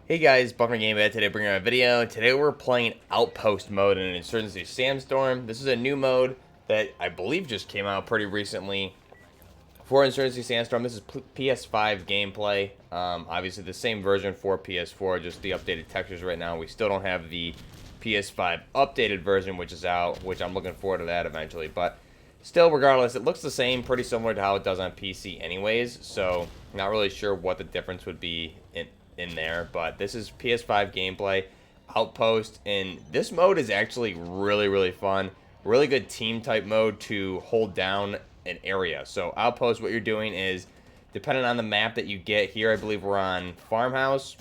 Hey guys, Buffer Game Bad today bringing out a video. Today we're playing Outpost mode in Insurgency Sandstorm. This is a new mode that I believe just came out pretty recently for Insurgency Sandstorm. This is PS5 gameplay. Obviously the same version for PS4, just the updated textures right now. We still don't have the PS5 updated version, which is out, which I'm looking forward to that eventually. But still, regardless, it looks the same, pretty similar to how it does on PC anyways. So not really sure what the difference would be in there, but this is PS5 gameplay, Outpost, and this mode is actually really fun. Really good team type mode to hold down an area. So Outpost, what you're doing is, depending on the map that you get here, I believe we're on farmhouse,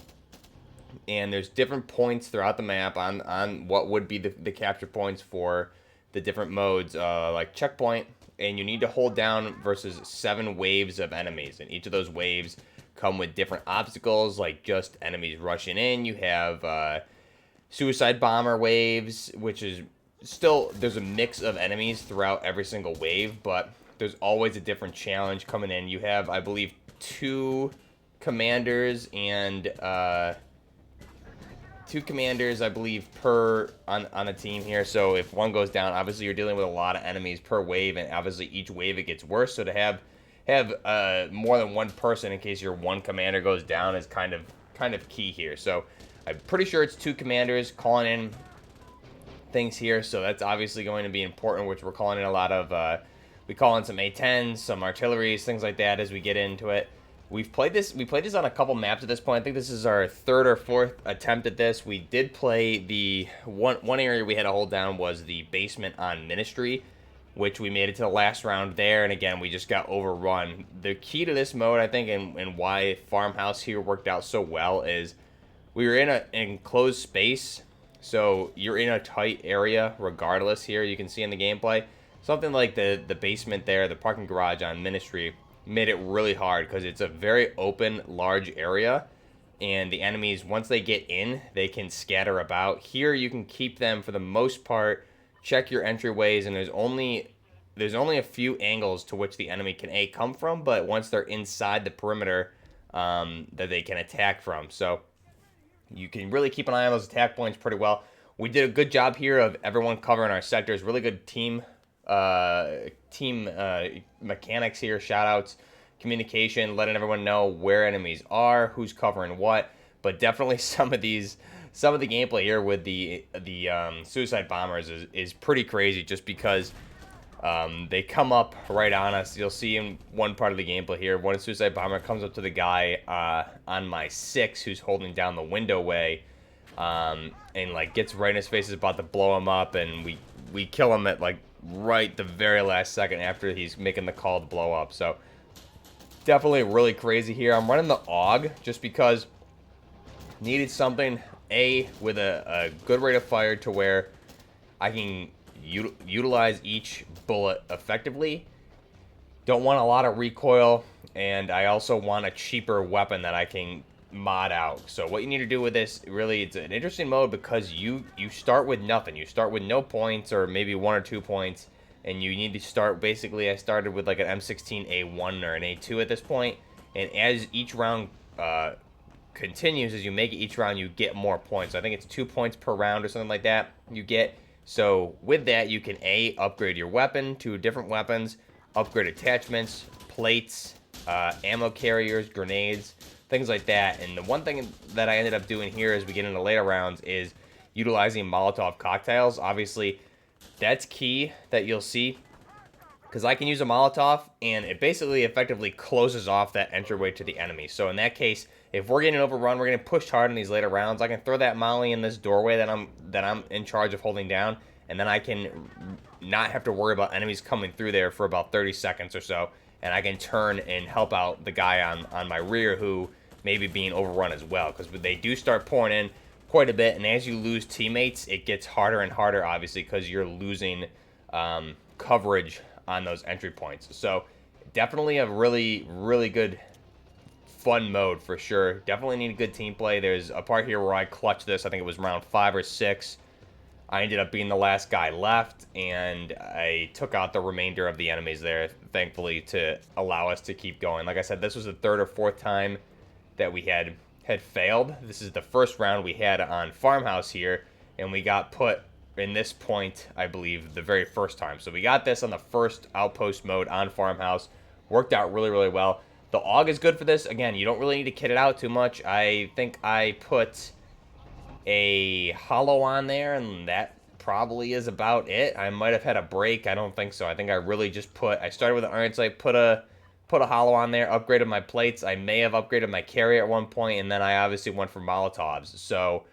and there's different points throughout the map on what would be the capture points for the different modes, like checkpoint, and you need to hold down versus 7 waves of enemies, and each of those waves come with different obstacles, like just enemies rushing in. You have suicide bomber waves, which is still, there's a mix of enemies throughout every single wave, but there's always a different challenge coming in. You have, I believe, 2 commanders and I believe, per on a team here. So if one goes down, obviously you're dealing with a lot of enemies per wave, and obviously each wave it gets worse. So to have more than one person in case your one commander goes down is kind of key here. So I'm pretty sure it's 2 commanders calling in things here, so that's obviously going to be important, which we're calling in a lot of we call in some A10s, some artilleries, things like that as we get into it. We played this on a couple maps at this point. I think this is our 3rd or 4th attempt at this. We did play the one area we had to hold down was the basement on Ministry, which we made it to the last round there, and again, we just got overrun. The key to this mode, I think, and why Farmhouse here worked out so well is we were in an enclosed space, so you're in a tight area regardless here. You can see in the gameplay, something like the basement there, the parking garage on Ministry, made it really hard because it's a very open, large area, and the enemies, once they get in, they can scatter about. Here, you can keep them for the most part, check your entryways, and there's only a few angles to which the enemy can come from, but once they're inside the perimeter, that they can attack from. So you can really keep an eye on those attack points pretty well. We did a good job here of everyone covering our sectors. Really good team mechanics here. Shoutouts, communication, letting everyone know where enemies are, who's covering what. But definitely some of the gameplay here with the suicide bombers is pretty crazy, just because they come up right on us. You'll see in one part of the gameplay here, one suicide bomber comes up to the guy on my 6 who's holding down the window way, and like gets right in his face, is about to blow him up, and we kill him at like right the very last second after he's making the call to blow up. So definitely really crazy here. I'm running the AUG just because needed something with a good rate of fire to where I can utilize each bullet effectively. Don't want a lot of recoil, and I also want a cheaper weapon that I can mod out. So what you need to do with this, really, it's an interesting mode because you start with nothing. You start with no points, or maybe 1 or 2 points, and you need to start, basically I started with like an M16A1 or an A2 at this point, and as each round continues, as you make it each round, you get more points. I think it's 2 points per round or something like that you get. So with that, you can upgrade your weapon to different weapons, upgrade attachments, plates, ammo carriers, grenades, things like that. And the one thing that I ended up doing here as we get into later rounds is utilizing Molotov cocktails. Obviously, that's key that you'll see, because I can use a Molotov, and it basically effectively closes off that entryway to the enemy. So in that case, if we're getting overrun, we're getting pushed hard in these later rounds, I can throw that molly in this doorway that I'm in charge of holding down, and then I can not have to worry about enemies coming through there for about 30 seconds or so, and I can turn and help out the guy on my rear who may be being overrun as well, because they do start pouring in quite a bit, and as you lose teammates, it gets harder and harder, obviously, because you're losing coverage on those entry points. So definitely a really good fun mode for sure. Definitely need a good team play. There's a part here where I clutched this. I think it was round 5 or 6. I ended up being the last guy left, and I took out the remainder of the enemies there, thankfully, to allow us to keep going. Like I said, this was the 3rd or 4th time that we had had failed. This is the first round we had on farmhouse here, and we got put in this point, I believe, the very first time. So we got this on the first outpost mode on farmhouse. Worked out really, really well. The AUG is good for this. Again, you don't really need to kit it out too much. I think I put a hollow on there, and that probably is about it. I might have had a break. I don't think so. I think I really just I started with an iron sight, put a hollow on there, upgraded my plates. I may have upgraded my carry at one point, and then I obviously went for Molotovs. So,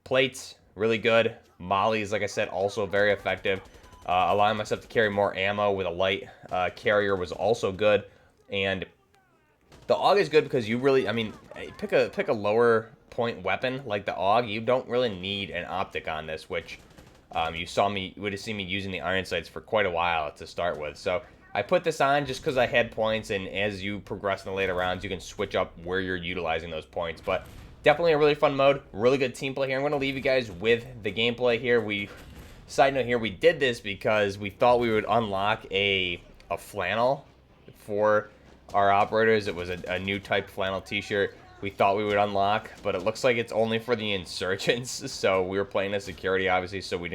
plates, really good. Mollies, like I said, also very effective. Allowing myself to carry more ammo with a light carrier was also good. And the AUG is good because you really, I mean, pick a lower point weapon like the AUG. You don't really need an optic on this, which you would have seen me using the iron sights for quite a while to start with. So I put this on just because I had points, and as you progress in the later rounds, you can switch up where you're utilizing those points. But definitely a really fun mode, really good team play here. I'm going to leave you guys with the gameplay here. Side note here, we did this because we thought we would unlock a flannel for our operators. It was a new type flannel t-shirt we thought we would unlock, but it looks like it's only for the insurgents. So we were playing as security, obviously, so we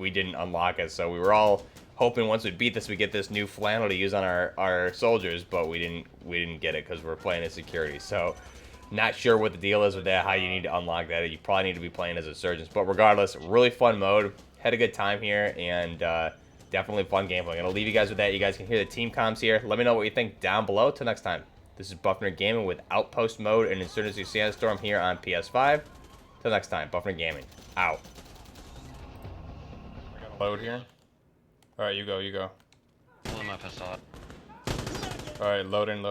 didn't unlock it. So we were all hoping once we beat this, we get this new flannel to use on our soldiers, but we didn't get it because we're playing as security. So not sure what the deal is with that, how you need to unlock that. You probably need to be playing as insurgents, but regardless, really fun mode. Had a good time here, and definitely fun gameplay. I'm gonna leave you guys with that. You guys can hear the team comms here. Let me know what you think down below. Till next time, this is Buffner Gaming with Outpost mode and Insurgency Sandstorm here on PS5. Till next time, Buffner Gaming out. I got a load here. All right, you go. Pulling my pistol up. All right, loading.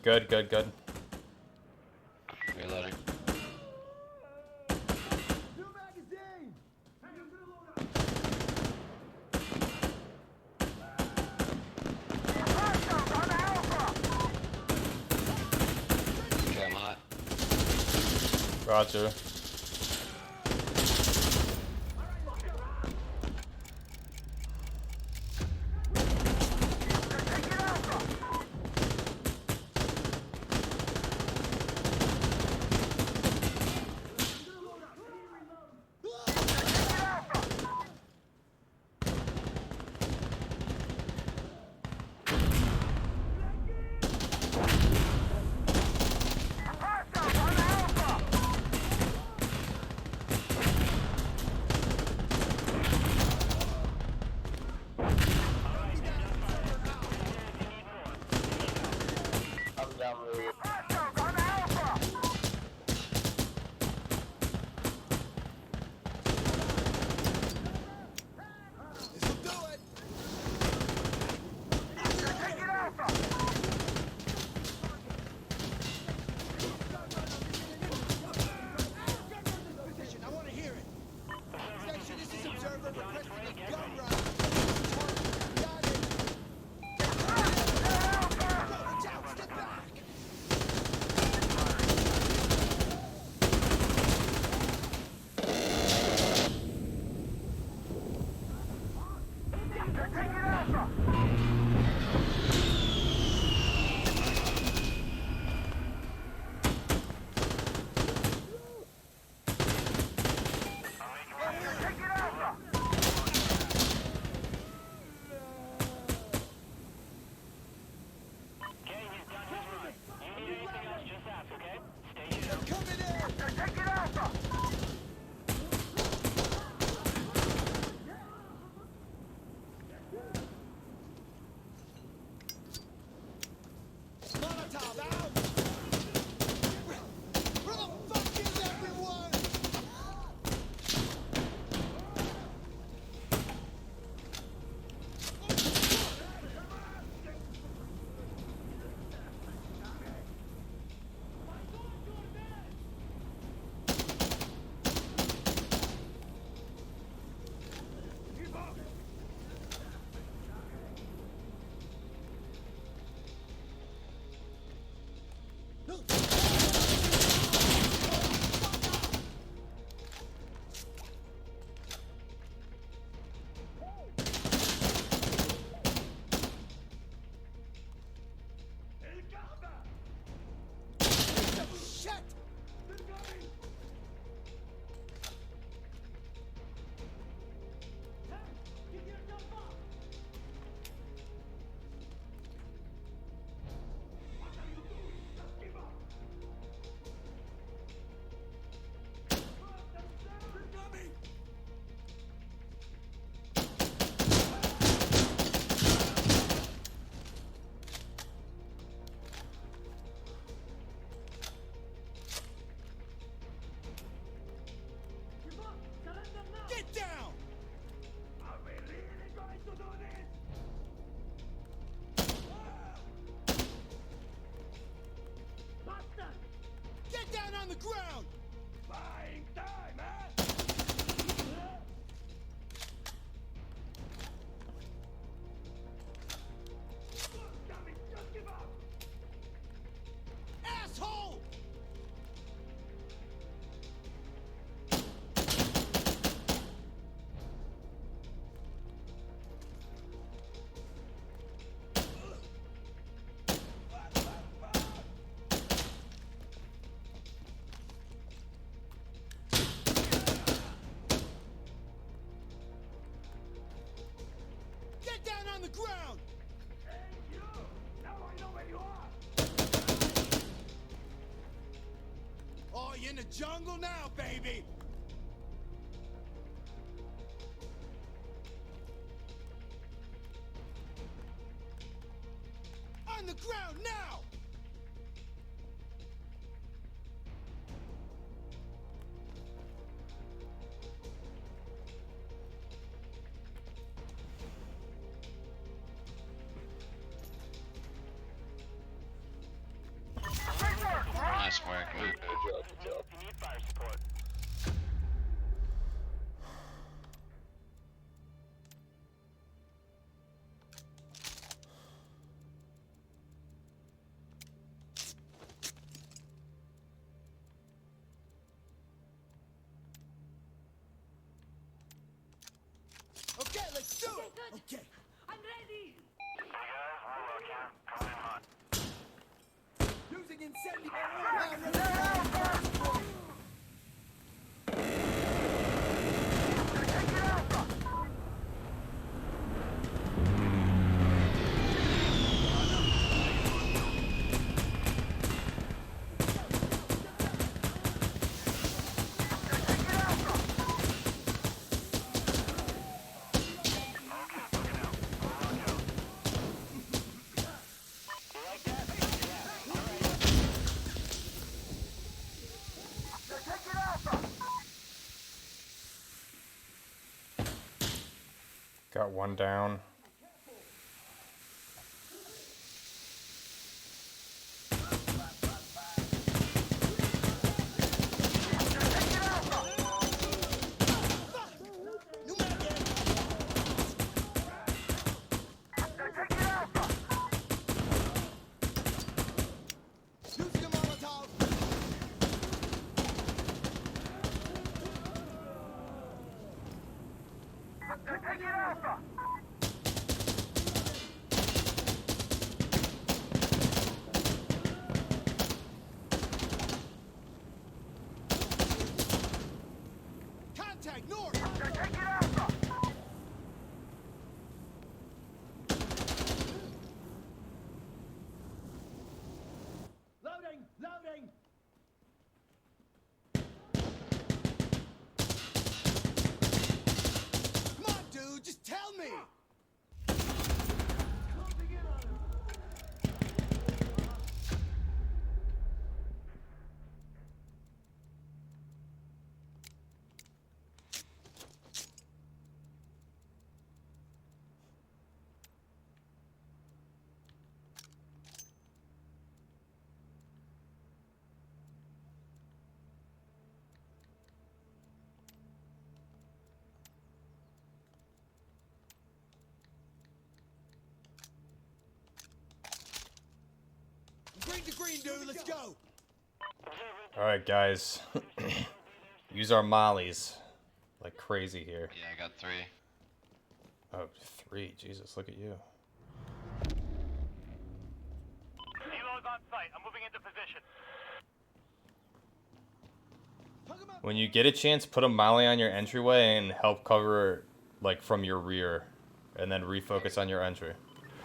Good. Reloading. Okay, I'm hot. Roger. On the ground! Oh, you're in the jungle now, baby! On the ground now! Nice work, man. You need fire support. Okay, let's do it! Okay. I'm ready! Using incendiary. Got one down. Using a Molotov. Contact north. Loading, loading. Come on, dude, just tell me. Green to green, dude, let's go. Alright, guys. Use our mollies like crazy here. Yeah, I got 3. Oh, 3. Jesus, look at you. Helo's on site. I'm moving into position. Hug him up. When you get a chance, put a molly on your entryway and help cover, like, from your rear. And then refocus on your entry.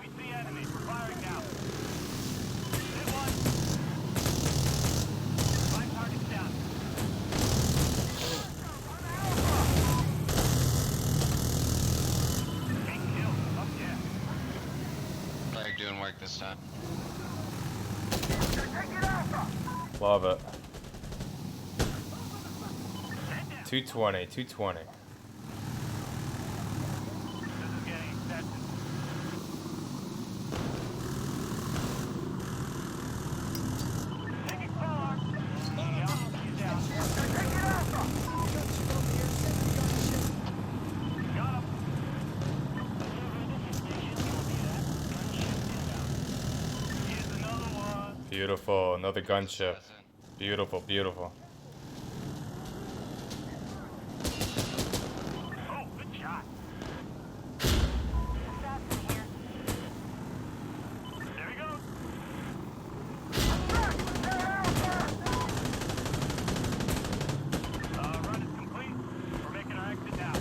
We see enemies. We're firing now. Hit one. 5 targets down. Take kill. Up yeah. Flag doing work this time. Love it. 220, 220. This is getting expensive. Taking fire. Yeah, he's down. Got him. Here's another one. Beautiful, another gunship. That's it. Beautiful, beautiful. Oh, good shot. There he goes. Run is complete. We're making our exit now.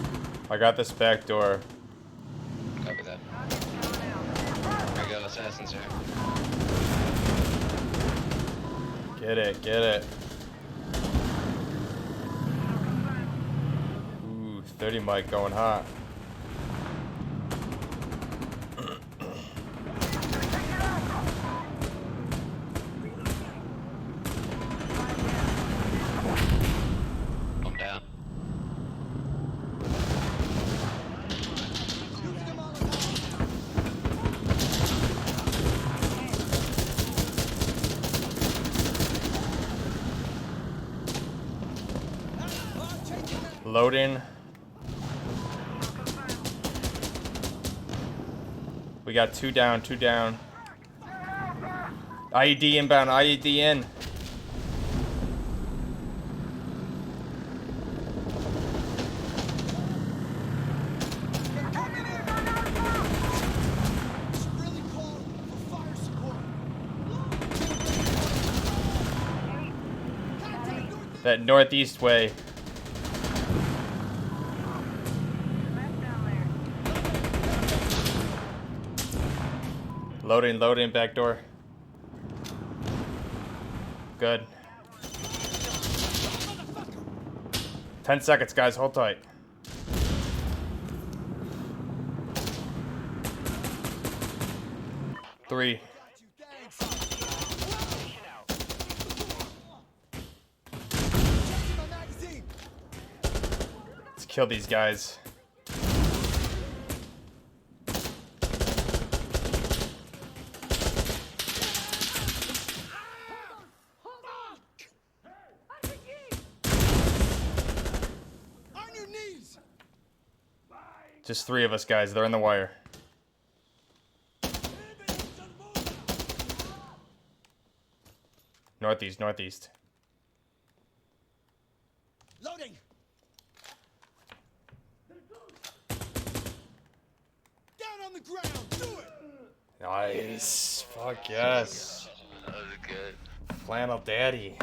I got this back door. Copy that. Listen, sir. Get it, get it. Ooh, 30 mic going hot. I'm down. Using a Molotov. Ah, changing that. Loading. We got 2 down, 2 down. IED inbound, IED in. They're coming in. It's really called for fire support. Contact northeast. That northeast way. Loading, loading, back door. Good. 10 seconds, guys. Hold tight. Three. Got you, thanks. Changing my magazine. Let's kill these guys. On your knees. Just 3 of us, guys. They're in the wire. Northeast, northeast. Loading. Down on the ground. Do it. Nice. Fuck yes. That was good. Flannel daddy.